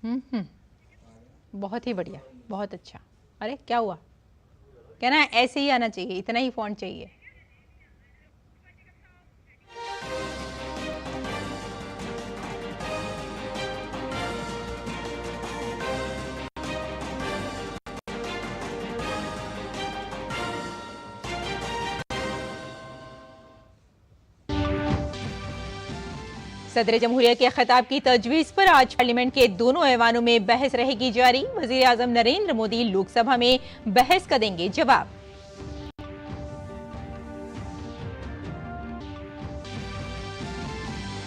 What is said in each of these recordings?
बहुत ही बढ़िया, बहुत अच्छा। अरे क्या हुआ? कहना है ऐसे ही आना चाहिए, इतना ही फॉन्ट चाहिए। सदर जमहूरिया के खिताब की तजवीज पर आज पार्लियामेंट के दोनों ऐवानों में बहस रहेगी जारी। वजीर आजम नरेंद्र मोदी लोकसभा में बहस का देंगे जवाब।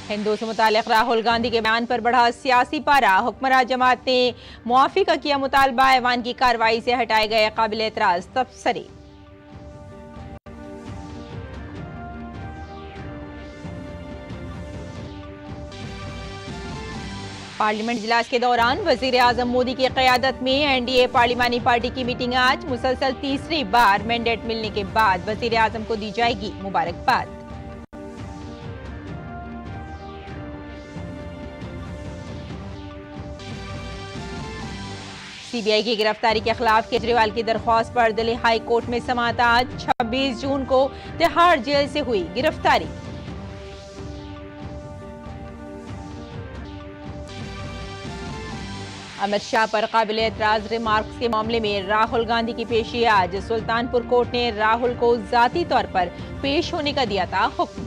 हिंदू से मुतालिक राहुल गांधी के बयान पर बढ़ा सियासी पारा। हुक्मरान जमात ने मुआफी का किया मुतालबा। ऐवान की कार्रवाई से हटाए गए काबिल एतराज तबसरे। पार्लियामेंट इजलास के दौरान वजीर आजम मोदी की क़यादत में एनडीए पार्लिमानी पार्टी की मीटिंग आज। मुसलसल तीसरी बार मैंडेट मिलने के बाद वजीर आजम को दी जाएगी मुबारकबाद। सीबीआई की गिरफ्तारी के खिलाफ केजरीवाल की दरख्वास्त पर दिल्ली हाई कोर्ट में समाअत आज। 26 जून को तिहाड़ जेल से हुई गिरफ्तारी। अमित शाह पर काबिल एतराज रिमार्क्स के मामले में राहुल गांधी की पेशी आज। सुल्तानपुर कोर्ट ने राहुल को जाती तौर पर पेश होने का दिया था हुक्म।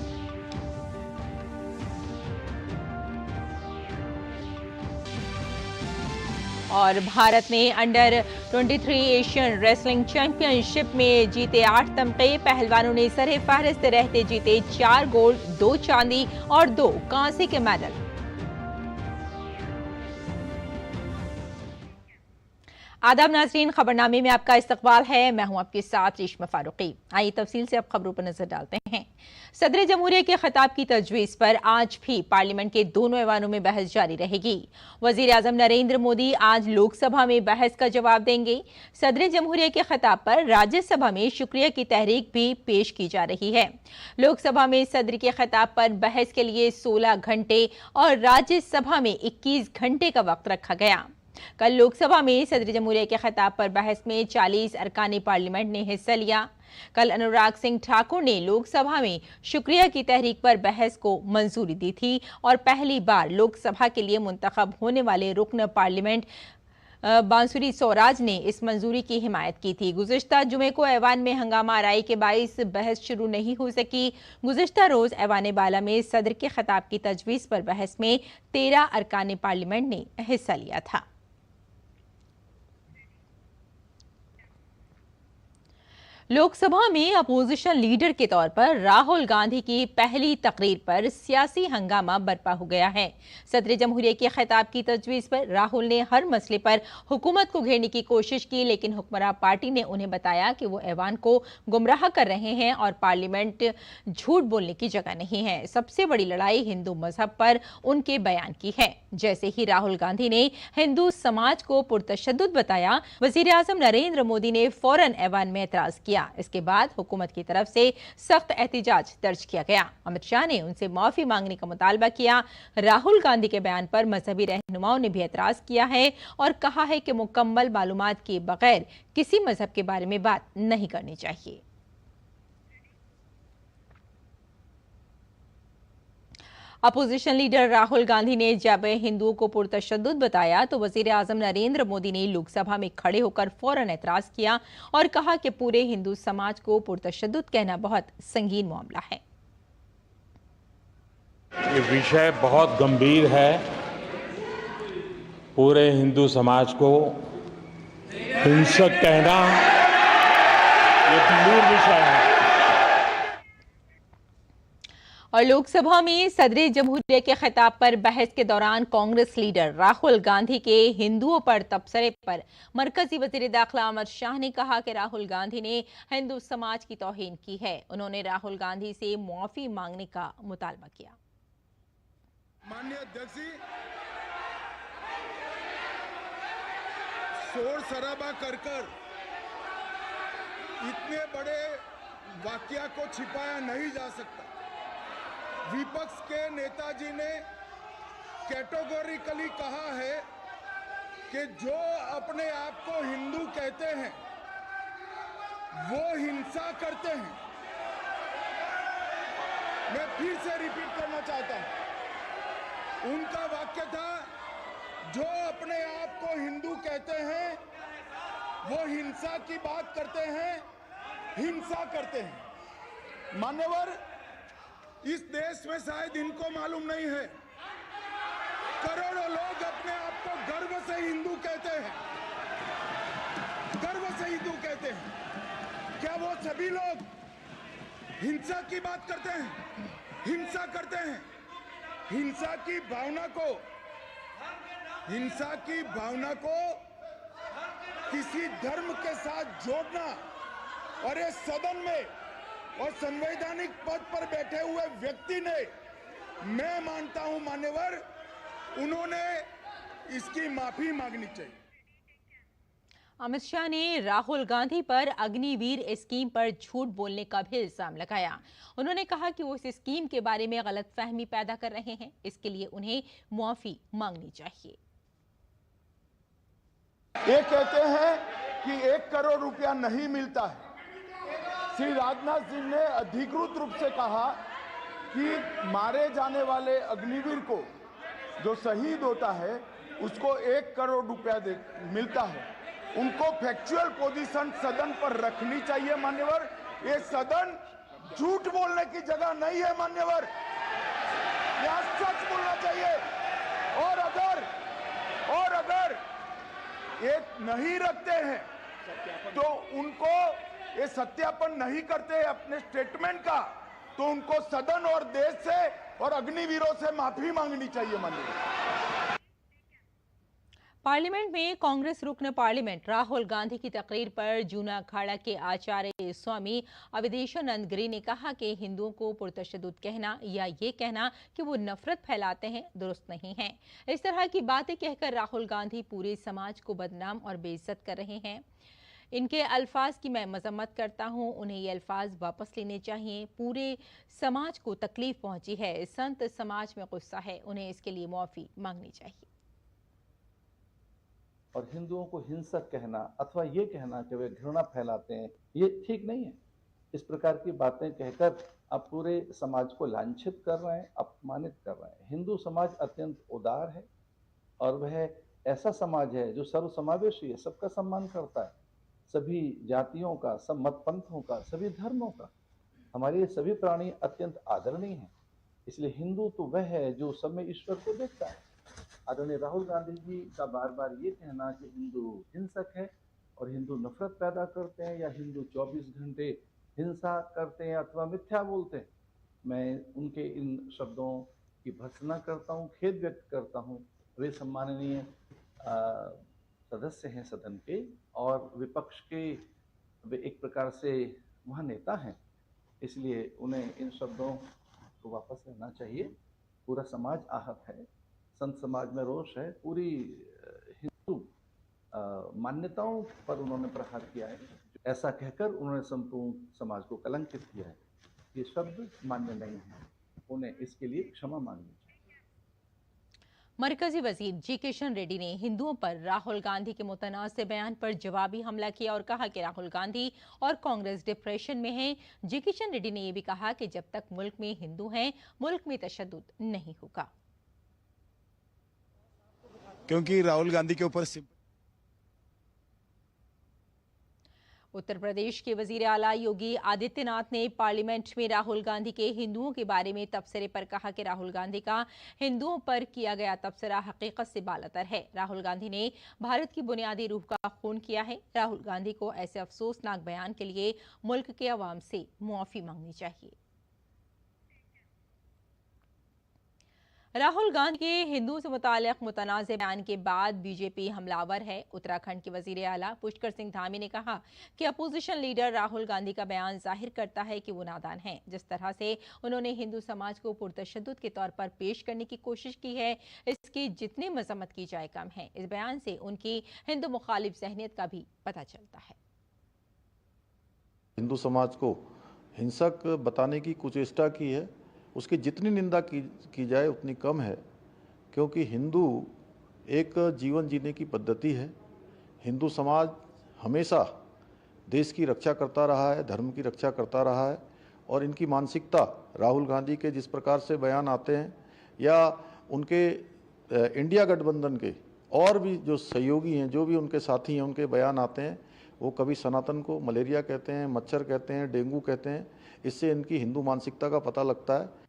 और भारत ने अंडर 23 एशियन रेसलिंग चैंपियनशिप में जीते 8 तमगे। पहलवानों ने सरे फहरिस्त रहते जीते 4 गोल्ड, 2 चांदी और 2 कांसे के मेडल। आदाब नाज़रीन, खबरनामे में आपका इस्तकबाल है। मैं हूं आपके साथ रेशमा फारूकी। आइए तफसील से अब खबरों पर नजर डालते हैं। सदर जमहूरिया के खिताब की तजवीज पर आज भी पार्लियामेंट के दोनों ऐवानों में बहस जारी रहेगी। वजीर आजम नरेंद्र मोदी आज लोकसभा में बहस का जवाब देंगे। सदर जमहूरिया के खिताब पर राज्यसभा में शुक्रिया की तहरीक भी पेश की जा रही है। लोकसभा में सदर के खिताब पर बहस के लिए 16 घंटे और राज्यसभा में 21 घंटे का वक्त रखा गया। कल लोकसभा में सदर जमहूरिया के खिताब पर बहस में 40 अरकान पार्लियामेंट ने हिस्सा लिया। कल अनुराग सिंह ठाकुर ने लोकसभा में शुक्रिया की तहरीक पर बहस को मंजूरी दी थी और पहली बार लोकसभा के लिए मुंतखब होने वाले रुकन पार्लियामेंट बांसुरी स्वराज ने इस मंजूरी की हिमायत की थी। गुज़िश्ता जुमे को ऐवान में हंगामा आराई के बाइस बहस शुरू नहीं हो सकी। गुज़िश्ता रोज ऐवान बाला में सदर के खिताब की तजवीज़ पर बहस में 13 अरकान पार्लियामेंट ने हिस्सा लिया था। लोकसभा में अपोजिशन लीडर के तौर पर राहुल गांधी की पहली तकरीर पर सियासी हंगामा बरपा हो गया है। सदर जमहूरिया के खिताब की तजवीज़ पर राहुल ने हर मसले पर हुकूमत को घेरने की कोशिश की, लेकिन हुक्मरान पार्टी ने उन्हें बताया कि वो ऐवान को गुमराह कर रहे हैं और पार्लियामेंट झूठ बोलने की जगह नहीं है। सबसे बड़ी लड़ाई हिंदू मजहब पर उनके बयान की है। जैसे ही राहुल गांधी ने हिंदू समाज को पुरतशद्दुद बताया, वजीर आजम नरेंद्र मोदी ने फौरन ऐवान में एतराज किया। इसके बाद हुकूमत की तरफ से सख्त एहतिजाज दर्ज किया गया। अमित शाह ने उनसे माफी मांगने का मुतालबा किया। राहुल गांधी के बयान पर मजहबी रहनुमाओं ने भी एतराज किया है और कहा है कि मुकम्मल मालूमात के बगैर किसी मजहब के बारे में बात नहीं करनी चाहिए। अपोजिशन लीडर राहुल गांधी ने जब हिंदुओं को पुरतशद्दुद बताया तो वजीर आजम नरेंद्र मोदी ने लोकसभा में खड़े होकर फौरन एतराज किया और कहा कि पूरे हिंदू समाज को पुरतशद्दुद कहना बहुत संगीन मामला है। ये विषय बहुत गंभीर है। पूरे हिंदू समाज को हिंसक कहना ये गंभीर विषय है। और लोकसभा में सदर जमहूरिया के खिताब पर बहस के दौरान कांग्रेस लीडर राहुल गांधी के हिंदुओं पर तबसरे पर मरकजी वजीर दाखिला अमित शाह ने कहा कि राहुल गांधी ने हिंदू समाज की तौहीन की है। उन्होंने राहुल गांधी से मुआफी मांगने का मुतालबा किया। माननीय अध्यक्ष जी, शोर शराबा कर इतने बड़े वाकया को छिपाया नहीं जा सकता। विपक्ष के नेताजी ने कैटेगोरिकली कहा है कि जो अपने आप को हिंदू कहते हैं वो हिंसा करते हैं। मैं फिर से रिपीट करना चाहता हूं, उनका वाक्य था, जो अपने आप को हिंदू कहते हैं वो हिंसा की बात करते हैं, हिंसा करते हैं। मान्यवर, इस देश में शायद इनको मालूम नहीं है, करोड़ों लोग अपने आप को गर्व से हिंदू कहते हैं, गर्व से हिंदू कहते हैं। क्या वो सभी लोग हिंसा की बात करते हैं, हिंसा करते हैं? हिंसा की भावना को किसी धर्म के साथ जोड़ना, और इस सदन में और संवैधानिक पद पर बैठे हुए व्यक्ति ने, मैं मानता हूं मान्यवर, उन्होंने इसकी माफी मांगनी चाहिए। अमित शाह ने राहुल गांधी पर अग्निवीर स्कीम पर झूठ बोलने का भी इल्जाम लगाया। उन्होंने कहा कि वो इस स्कीम के बारे में गलतफहमी पैदा कर रहे हैं, इसके लिए उन्हें माफी मांगनी चाहिए। ये कहते हैं कि 1 करोड़ रुपया नहीं मिलता है। श्री राजनाथ सिंह ने अधिकृत रूप से कहा कि मारे जाने वाले अग्निवीर को जो शहीद होता है उसको 1 करोड़ रुपया मिलता है। उनको फैक्चुअल पोजीशन सदन पर रखनी चाहिए मान्यवर। ये सदन झूठ बोलने की जगह नहीं है मान्यवर, यहाँ सच बोलना चाहिए। और अगर ये नहीं रखते हैं तो उनको, ये सत्यापन नहीं करते अपने स्टेटमेंट का, तो उनको सदन और देश से और अग्निवीरों से माफी मांगनी चाहिए माननीय। पार्लियामेंट में कांग्रेस रुकन पार्लियामेंट राहुल गांधी की तकरीर पर जूना अखाड़ा के आचार्य स्वामी अवधेशानंद गिरी ने कहा कि हिंदुओं को पुरतशद्दुद कहना या ये कहना कि वो नफरत फैलाते हैं दुरुस्त नहीं है। इस तरह की बातें कहकर राहुल गांधी पूरे समाज को बदनाम और बेइज्जत कर रहे हैं। इनके अल्फाज की मैं मजम्मत करता हूं, उन्हें ये अल्फाज वापस लेने चाहिए। पूरे समाज को तकलीफ पहुंची है, संत समाज में गुस्सा है, उन्हें इसके लिए माफी मांगनी चाहिए। और हिंदुओं को हिंसक कहना अथवा ये कहना कि वे घृणा फैलाते हैं, ये ठीक नहीं है। इस प्रकार की बातें कहकर आप पूरे समाज को लांछित कर रहे हैं, अपमानित कर रहे हैं। हिंदू समाज अत्यंत उदार है और वह ऐसा समाज है जो सर्वसमावेशी है, सबका सम्मान करता है, सभी जातियों का, सब मत पंथों का, सभी धर्मों का। हमारे सभी प्राणी अत्यंत आदरणीय हैं। इसलिए हिंदू तो वह है जो सब में ईश्वर को देखता है। आदरणीय राहुल गांधी जी का बार बार ये कहना कि हिंदू हिंसक है और हिंदू नफरत पैदा करते हैं या हिंदू 24 घंटे हिंसा करते हैं अथवा मिथ्या बोलते हैं, मैं उनके इन शब्दों की भर्त्सना करता हूँ, खेद व्यक्त करता हूँ। वे सम्माननीय सदस्य हैं सदन के और विपक्ष के वे एक प्रकार से वहाँ नेता हैं, इसलिए उन्हें इन शब्दों को वापस लेना चाहिए। पूरा समाज आहत है, संत समाज में रोष है, पूरी हिंदू मान्यताओं पर उन्होंने प्रहार किया है। ऐसा कहकर उन्होंने संपूर्ण समाज को कलंकित किया है। ये शब्द मान्य नहीं है, उन्हें इसके लिए क्षमा मांगनी चाहिए। मरकजी वजीर जी किशन रेड्डी ने हिंदुओं पर राहुल गांधी के मुतनाज़ बयान पर जवाबी हमला किया और कहा कि राहुल गांधी और कांग्रेस डिप्रेशन में है। जी किशन रेड्डी ने यह भी कहा कि जब तक मुल्क में हिंदू हैं, मुल्क में तशद्दुद नहीं होगा। क्योंकि राहुल गांधी के ऊपर उत्तर प्रदेश के वजीर आला योगी आदित्यनाथ ने पार्लियामेंट में राहुल गांधी के हिंदुओं के बारे में तबसरे पर कहा कि राहुल गांधी का हिंदुओं पर किया गया तबसरा हकीकत से बालतर है। राहुल गांधी ने भारत की बुनियादी रूह का खून किया है। राहुल गांधी को ऐसे अफसोसनाक बयान के लिए मुल्क के अवाम से मुआफी मांगनी चाहिए। राहुल गांधी के हिंदुओं से मुताल्लिक मुतनाज़ बयान के बाद बीजेपी हमलावर है। उत्तराखंड के वजीर आला पुष्कर सिंह धामी ने कहा कि अपोजिशन लीडर राहुल गांधी का बयान जाहिर करता है कि वो नादान हैं। जिस तरह से उन्होंने हिंदू समाज को पुरतशद्दुद के तौर पर पेश करने की कोशिश की है, इसकी जितनी मजम्मत की जाए कम है। इस बयान से उनकी हिंदू मुखालिफ जहनियत का भी पता चलता है। हिंदू समाज को हिंसक बताने की कुचेष्टा की है, उसकी जितनी निंदा की जाए उतनी कम है, क्योंकि हिंदू एक जीवन जीने की पद्धति है। हिंदू समाज हमेशा देश की रक्षा करता रहा है, धर्म की रक्षा करता रहा है और इनकी मानसिकता राहुल गांधी के जिस प्रकार से बयान आते हैं या उनके इंडिया गठबंधन के और भी जो सहयोगी हैं, जो भी उनके साथी हैं, उनके बयान आते हैं, वो कभी सनातन को मलेरिया कहते हैं, मच्छर कहते हैं, डेंगू कहते हैं। इससे इनकी हिंदू मानसिकता का पता लगता है।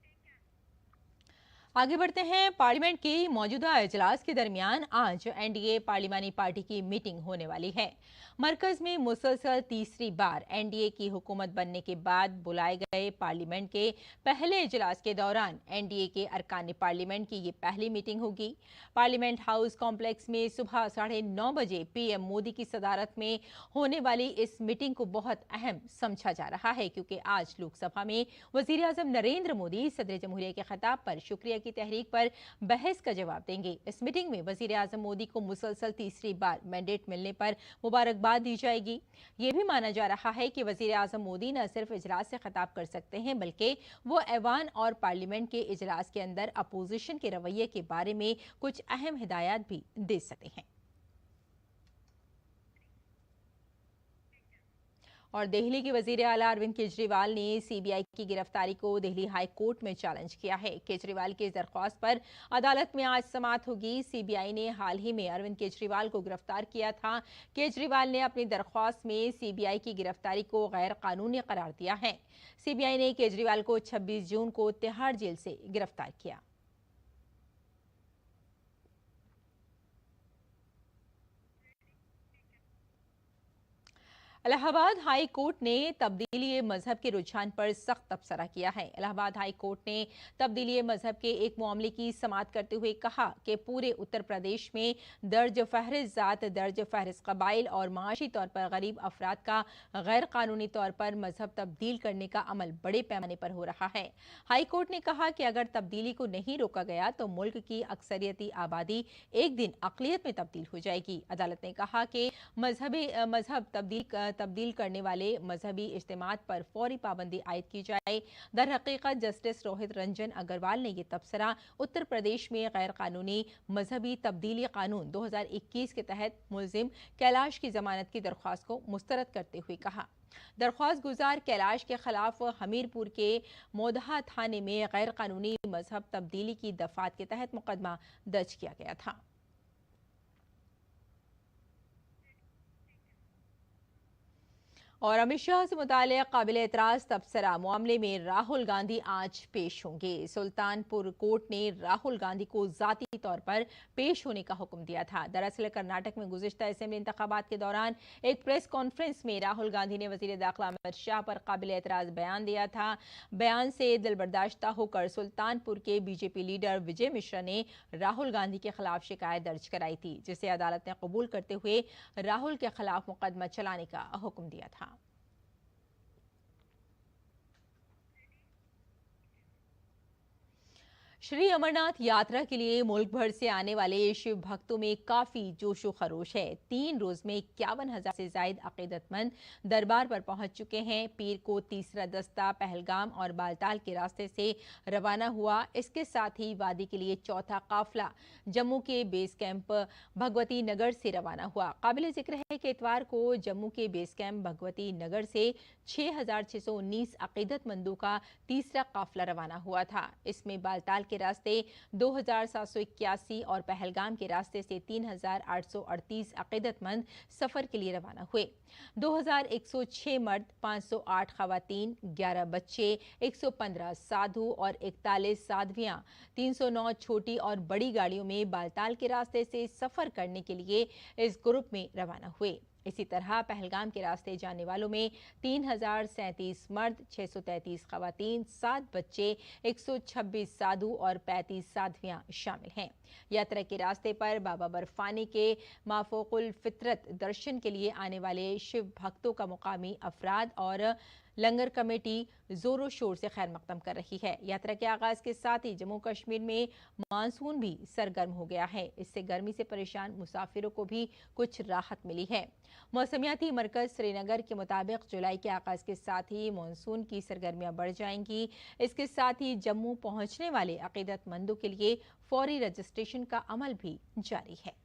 आगे बढ़ते हैं। पार्लियामेंट के मौजूदा इजलास के दरमियान आज एनडीए पार्लिमानी पार्टी की मीटिंग होने वाली है। मरकज में मुसलसल तीसरी बार एनडीए की हुकूमत बनने के बाद बुलाए गए पार्लियामेंट के पहले इजलास के दौरान एनडीए के अरकान पार्लियामेंट की ये पहली मीटिंग होगी। पार्लियामेंट हाउस कॉम्प्लेक्स में सुबह 9:30 बजे पीएम मोदी की सदारत में होने वाली इस मीटिंग को बहुत अहम समझा जा रहा है, क्योंकि आज लोकसभा में वजीर आजम नरेंद्र मोदी सदर जमहूरिया के खिताब पर शुक्रिया की तहरीक पर बहस का जवाब देंगे। इस मीटिंग में वजीर आजम मोदी को मुसलसल तीसरी बार मैंडेट मिलने पर मुबारकबाद दी जाएगी। यह भी माना जा रहा है कि वजीर आजम मोदी न सिर्फ इजलास से खिताब कर सकते हैं, बल्कि वो ऐवान और पार्लियामेंट के इजलास के अंदर अपोजिशन के रवैये के बारे में कुछ अहम हिदायत भी दे सकते हैं। और दिल्ली के वजीर आला अरविंद केजरीवाल ने सीबीआई की गिरफ्तारी को दिल्ली हाई कोर्ट में चैलेंज किया है। केजरीवाल की दरख्वास्त पर अदालत में आज समाअत होगी। सीबीआई ने हाल ही में अरविंद केजरीवाल को गिरफ्तार किया था। केजरीवाल ने अपनी दरख्वास्त में सीबीआई की गिरफ्तारी को गैर कानूनी करार दिया है। सीबीआई ने केजरीवाल को 26 जून को तिहाड़ जेल से गिरफ्तार किया। इलाहाबाद हाई कोर्ट ने तब्दीली मजहब के रुझान पर सख्त तबसरा किया है। इलाहाबाद हाई कोर्ट ने तब्दीली मजहब के एक मामले की समाअत करते हुए कहा कि पूरे उत्तर प्रदेश में दर्ज फहरिस्त जात, दर्ज फहरिस्त कबाइल और माशी तौर पर गरीब अफराद का गैर कानूनी तौर पर मजहब तब्दील करने का अमल बड़े पैमाने पर हो रहा है। हाई कोर्ट ने कहा कि अगर तब्दीली को नहीं रोका गया तो मुल्क की अक्सरियती आबादी एक दिन अकलियत में तब्दील हो जाएगी। अदालत ने कहा कि मजहब तब्दील करने वाले मजहबी इज्तिमात पर फौरी पाबंदी आयद की जाए। दर हकीकत जस्टिस रोहित रंजन अग्रवाल ने यह तबसरा उत्तर प्रदेश में गैर कानूनी मजहबी तब्दीली कानून 2021 के तहत मुलजिम कैलाश की जमानत की दरख्वास्त को मुस्तरद करते हुए कहा। दरख्वास्त गुजार कैलाश के खिलाफ हमीरपुर के मोदहा थाने में गैर कानूनी मजहब तब्दीली की दफात के तहत मुकदमा दर्ज किया गया था। और अमित शाह से मुताल्लिक़ काबिल एतराज़ तबसरा मामले में राहुल गांधी आज पेश होंगे। सुल्तानपुर कोर्ट ने राहुल गांधी को ज़ाती तौर पर पेश होने का हुक्म दिया था। दरअसल कर्नाटक में गुज़िश्ता असेंबली इंतखाबात के दौरान एक प्रेस कॉन्फ्रेंस में राहुल गांधी ने वज़ीर दाखिला अमित शाह पर काबिल एतराज़ बयान दिया था। बयान से दिलबर्दाश्ता होकर सुल्तानपुर के बीजेपी लीडर विजय मिश्रा ने राहुल गांधी के खिलाफ शिकायत दर्ज कराई थी, जिसे अदालत ने कबूल करते हुए राहुल के खिलाफ मुकदमा चलाने का हुक्म दिया था। श्री अमरनाथ यात्रा के लिए मुल्क भर से आने वाले शिव भक्तों में काफी जोशो खरोश है। 3 रोज में 51,000 से ज्यादा अकीदतमंद दरबार पर पहुंच चुके हैं। पीर को तीसरा दस्ता पहलगाम और बालताल के रास्ते से रवाना हुआ। इसके साथ ही वादी के लिए चौथा काफिला जम्मू के बेस कैंप भगवती नगर से रवाना हुआ। काबिल जिक्र है कि इतवार को जम्मू के बेस कैंप भगवती नगर से 6,619 अकीदतमंदों का तीसरा काफिला रवाना हुआ था। इसमें बालताल के रास्ते 2,781 और पहलगाम के रास्ते से 3,838 अकीदतमंद सफर के लिए रवाना हुए। 2,106 मर्द, 508 खवातीन, 11 बच्चे, 115 साधु और 41 साध्वियां 309 छोटी और बड़ी गाड़ियों में बालताल के रास्ते से सफर करने के लिए इस ग्रुप में रवाना हुए। इसी तरह पहलगाम के रास्ते जाने वालों में 3,037 मर्द, 633 खवातीन, 7 बच्चे, 126 साधु और 35 साध्वियां शामिल हैं। यात्रा के रास्ते पर बाबा बर्फानी के माफोकुल फितरत दर्शन के लिए आने वाले शिव भक्तों का मुकामी अफराद और लंगर कमेटी जोरों शोर से खैर मकदम कर रही है। यात्रा के आगाज के साथ ही जम्मू कश्मीर में मानसून भी सरगर्म हो गया है। इससे गर्मी से परेशान मुसाफिरों को भी कुछ राहत मिली है। मौसमियाती मरकज श्रीनगर के मुताबिक जुलाई के आगाज के साथ ही मानसून की सरगर्मियां बढ़ जाएंगी। इसके साथ ही जम्मू पहुंचने वाले अकीदतमंदों के लिए फौरी रजिस्ट्रेशन का अमल भी जारी है।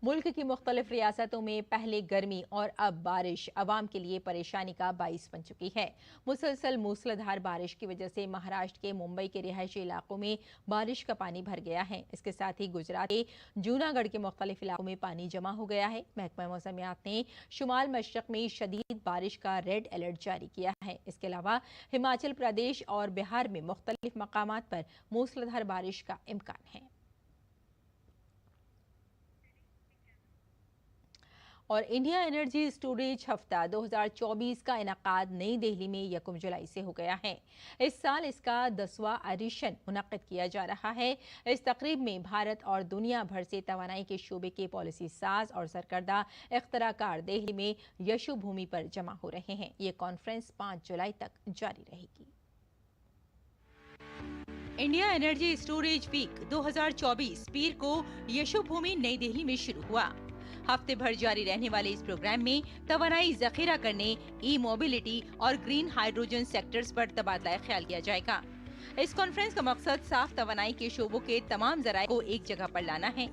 मुल्क की मुख्तलिफ रियासतों में पहले गर्मी और अब बारिश अवाम के लिए परेशानी का बाइस बन चुकी है। मुसलसल मूसलाधार बारिश की वजह से महाराष्ट्र के मुंबई के रिहायशी इलाकों में बारिश का पानी भर गया है। इसके साथ ही गुजरात के जूनागढ़ के मुख्तलिफ इलाकों में पानी जमा हो गया है। महकमा मौसमियात ने शुमाल मशरक में शदीद बारिश का रेड अलर्ट जारी किया है। इसके अलावा हिमाचल प्रदेश और बिहार में मुख्तलिफ मकामात पर मूसलाधार बारिश का इम्कान है। और इंडिया एनर्जी स्टोरेज हफ्ता 2024 का इनाकाद नई दिल्ली में 1 जुलाई से हो गया है। इस साल इसका 10वां एडिशन मुनक्किद किया जा रहा है। इस तकरीब में भारत और दुनिया भर से तवानाई के शोबे के पॉलिसी साज और सरकर्दा इख्तराकार दिल्ली में यशु भूमि पर जमा हो रहे हैं। ये कॉन्फ्रेंस 5 जुलाई तक जारी रहेगी। इंडिया एनर्जी स्टोरेज वीक 2024 पीर को यशु भूमि नई दिल्ली में शुरू हुआ। हफ्ते भर जारी रहने वाले इस प्रोग्राम में तवानाई जखीरा करने, ई मोबिलिटी और ग्रीन हाइड्रोजन सेक्टर्स पर तबादला ख्याल किया जाएगा। इस कॉन्फ्रेंस का मकसद साफ तवानाई के शोबों के तमाम जराये को एक जगह पर लाना है।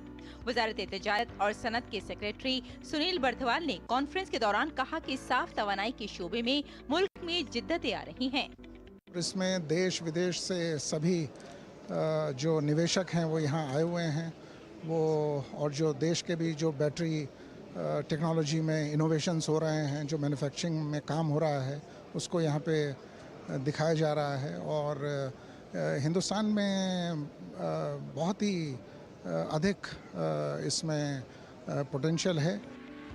वजारत तिजारत और सनत के सेक्रेटरी सुनील बर्थवाल ने कॉन्फ्रेंस के दौरान कहा कि साफ तवानाई के शोबे में मुल्क में जिद्दतें आ रही हैं। इसमें देश विदेश से सभी जो निवेशक हैं वो यहाँ आए हुए हैं, वो और जो देश के भी जो बैटरी टेक्नोलॉजी में इनोवेशंस हो रहे हैं, जो मैन्युफैक्चरिंग में काम हो रहा है, उसको यहाँ पे दिखाया जा रहा है। और हिंदुस्तान में बहुत ही अधिक इसमें पोटेंशियल है।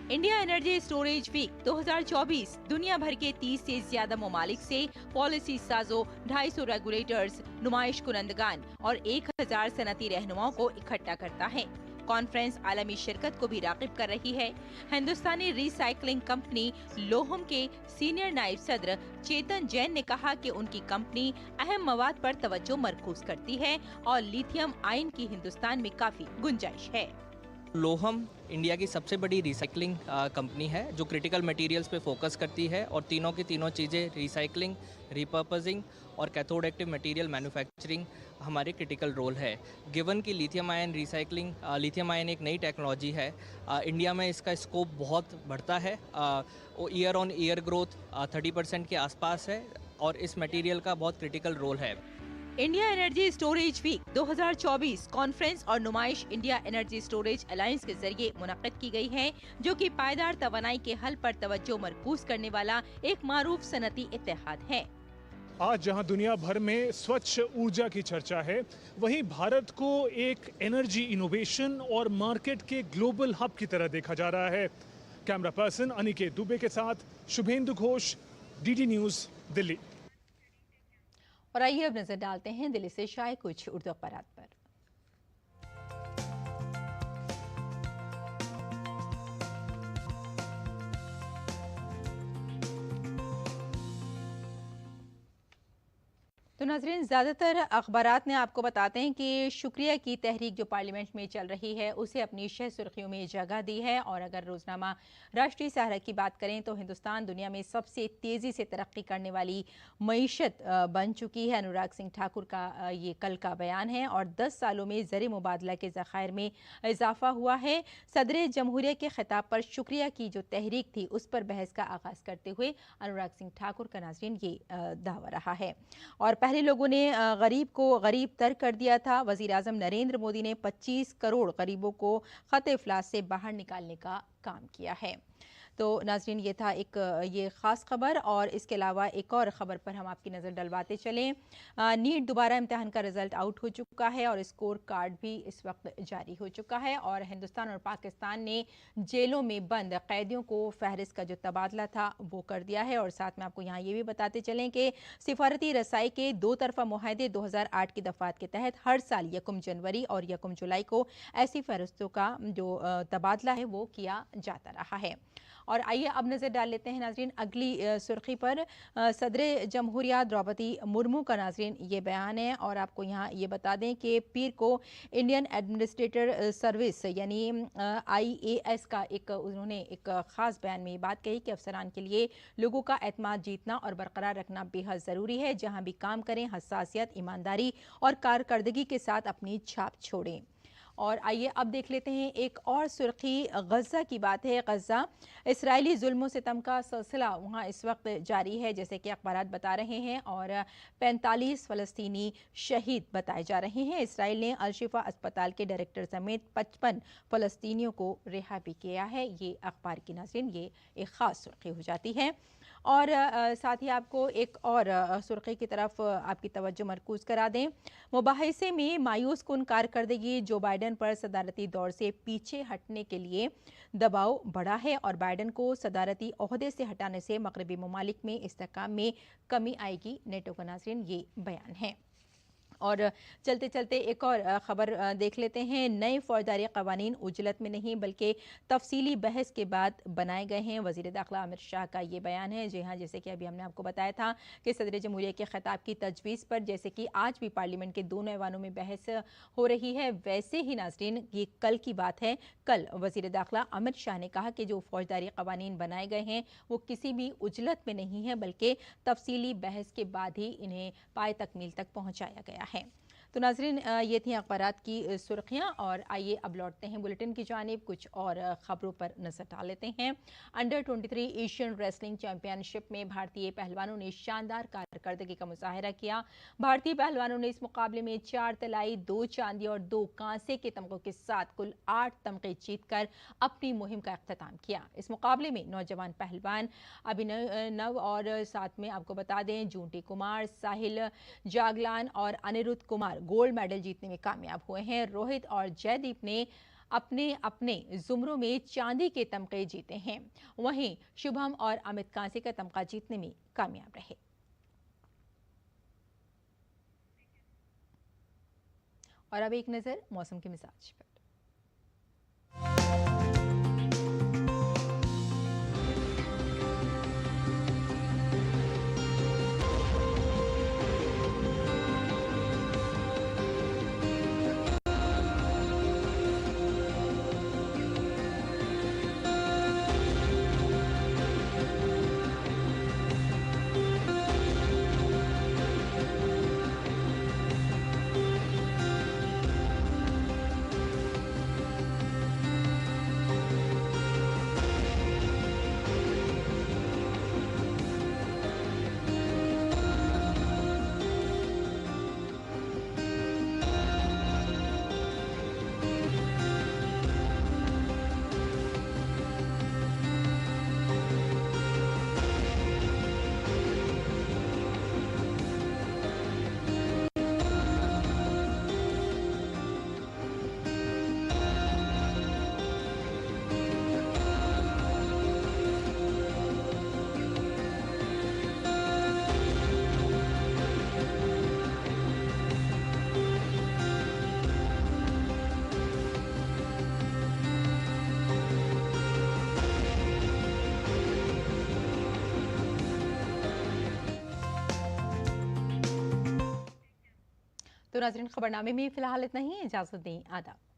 इंडिया एनर्जी स्टोरेज वीक 2024 दुनिया भर के 30 से ज्यादा ममालिक से पॉलिसी साजों, 250 रेगुलेटर्स, नुमाइश कुनंदगान और 1000 सनती रहनुमाओं को इकट्ठा करता है। कॉन्फ्रेंस आलमी शिरकत को भी राग़िब कर रही है। हिंदुस्तानी रिसाइकलिंग कंपनी लोहम के सीनियर नायब सदर चेतन जैन ने कहा कि उनकी कंपनी अहम मवाद पर तवज्जो मरकूज करती है और लिथियम आयन की हिंदुस्तान में काफी गुंजाइश है। लोहम इंडिया की सबसे बड़ी रिसाइकलिंग कंपनी है जो क्रिटिकल मटेरियल्स पे फोकस करती है और तीनों की तीनों चीज़ें रिसाइकलिंग, रिपर्पसिंग और कैथोड एक्टिव मटेरियल मैन्युफैक्चरिंग हमारे क्रिटिकल रोल है। गिवन की lithium ion recycling, lithium ion एक नई टेक्नोलॉजी है। इंडिया में इसका स्कोप बहुत बढ़ता है। ईयर ऑन ईयर ग्रोथ 30% के आसपास है और इस मटेरियल का बहुत क्रिटिकल रोल है। India energy storage week 2024 conference और नुमाइश इंडिया एनर्जी स्टोरेज अलायंस के जरिए मुनक्किद की गई है, जो कि पायदार तवानाई के हल पर तवज्जो मरकूज करने वाला एक मारूफ सनती इत्तेहाद है। आज जहां दुनिया भर में स्वच्छ ऊर्जा की चर्चा है, वहीं भारत को एक एनर्जी इनोवेशन और मार्केट के ग्लोबल हब की तरह देखा जा रहा है। कैमरा पर्सन अनिकेत दुबे के साथ शुभेंदु घोष, डीडी न्यूज़, दिल्ली। और आइए अब नजर डालते हैं दिल्ली से शाये कुछ उर्दू अखबारात पर। तो नाज़रीन, ज़्यादातर अखबारात ने आपको बताते हैं कि शुक्रिया की तहरीक जो पार्लियामेंट में चल रही है उसे अपनी शह सुर्खियों में जगह दी है। और अगर रोजनामा राष्ट्रीय सहारा की बात करें तो हिंदुस्तान दुनिया में सबसे तेज़ी से तरक्की करने वाली मईशत बन चुकी है। अनुराग सिंह ठाकुर का ये कल का बयान है। और 10 सालों में ज़र मुबादला के ज़खायर में इजाफा हुआ है। सदर जमहूरिया के खिताब पर शुक्रिया की जो तहरीक थी उस पर बहस का आगाज़ करते हुए अनुराग सिंह ठाकुर का नाज़रीन ये दावा रहा है। और पहले लोगों ने गरीब को गरीब तर कर दिया था। वज़ीर आज़म नरेंद्र मोदी ने 25 करोड़ गरीबों को खत इफ्लास से बाहर निकालने का काम किया है। तो नाज़रीन, ये था एक ये ख़ास खबर। और इसके अलावा एक और ख़बर पर हम आपकी नज़र डलवाते चलें। नीट दोबारा इम्तहान का रिज़ल्ट आउट हो चुका है और स्कोर कार्ड भी इस वक्त जारी हो चुका है। और हिंदुस्तान और पाकिस्तान ने जेलों में बंद कैदियों को फहरिस्त का जो तबादला था वो कर दिया है। और साथ में आपको यहाँ ये भी बताते चलें कि सिफारती रसाई के 2 तरफ़ा मुआहदे 2008 की दफ़ात के तहत हर साल 1 जनवरी और 1 जुलाई को ऐसी फहरिस्तों का जो तबादला है वो किया जाता रहा है। और आइए अब नज़र डाल लेते हैं नाजरीन अगली सुर्खी पर। सदर जमहूरिया द्रौपदी मुर्मू का नाजरीन ये बयान है और आपको यहाँ ये बता दें कि पीर को इंडियन एडमिनिस्ट्रेटर सर्विस यानी IAS का उन्होंने एक ख़ास बयान में ये बात कही कि अफसरान के लिए लोगों का एतमाद जीतना और बरकरार रखना बेहद ज़रूरी है। जहाँ भी काम करें हसासियत, ईमानदारी और कारकर्दगी के साथ अपनी छाप छोड़ें। और आइए अब देख लेते हैं एक और सुर्खी गज़ा की बात है। गज़ा इसराइली जुल्म सितम का सिलसिला वहाँ इस वक्त जारी है जैसे कि अखबारात बता रहे हैं और 45 फ़लस्तीनी शहीद बताए जा रहे हैं। इसराइल ने अल-शिफा अस्पताल के डायरेक्टर समेत 55 फ़लस्तीनियों को रिहा भी किया है। ये अखबार की नाज़रीन ये एक ख़ास सुर्खी हो जाती है। और साथ ही आपको एक और सुर्खी की तरफ आपकी तवज्जो मरकूज़ करा दें। मुबाहिसे में मायूस कुन कारकर्दगी जो बाइडन पर सदारती दौर से पीछे हटने के लिए दबाव बढ़ा है और बाइडन को सदारती ओहदे से हटाने से मगरबी ममालिक में इस्तेहकाम में कमी आएगी। नेटो का नाज़रीन ये बयान है। और चलते चलते एक और ख़बर देख लेते हैं। नए फौजदारी क़वानीन उजलत में नहीं बल्कि तफसीली बहस के बाद बनाए गए हैं। वज़ीर दाखिला अमित शाह का ये बयान है। जी हाँ, जैसे कि अभी हमने आपको बताया था कि सदर जमहूरिया के ख़िताब की तजवीज़ पर जैसे कि आज भी पार्लियामेंट के दोनों ऐवानों में बहस हो रही है, वैसे ही नाज़रीन ये कल की बात है। कल वज़ीर दाखिला अमित शाह ने कहा कि जो फौजदारी क़वानीन बनाए गए हैं वो किसी भी उजलत में नहीं है बल्कि तफसीली बहस के बाद ही इन्हें पाए तकमील तक पहुँचाया गया है। तो नाज़रीन ये थी अखबारात की सुर्खियाँ और आइए अब लौटते हैं बुलेटिन की जानिब। कुछ और ख़बरों पर नज़र डाल लेते हैं। अंडर 23 एशियन रेसलिंग चैंपियनशिप में भारतीय पहलवानों ने शानदार कारकर्दगी का मुजाहरा किया। भारतीय पहलवानों ने इस मुकाबले में 4 तलाई, 2 चांदी और 2 कांसे के तमगों के साथ कुल 8 तमगे जीतकर अपनी मुहिम का अख्ताम किया। इस मुकाबले में नौजवान पहलवान अभिनव और साथ में आपको बता दें जूंटी कुमार, साहिल जागलान और अनिरुद्ध कुमार गोल्ड मेडल जीतने में कामयाब हुए हैं। रोहित और जयदीप ने अपने अपने जुमरों में चांदी के तमगे जीते हैं। वहीं शुभम और अमित कांसे का तमगा जीतने में कामयाब रहे। और अब एक नज़र मौसम के मिजाज पर। तो नाज़रीन खबरनामे में फ़िलहाल इतना ही। इजाज़त दें, आदाब।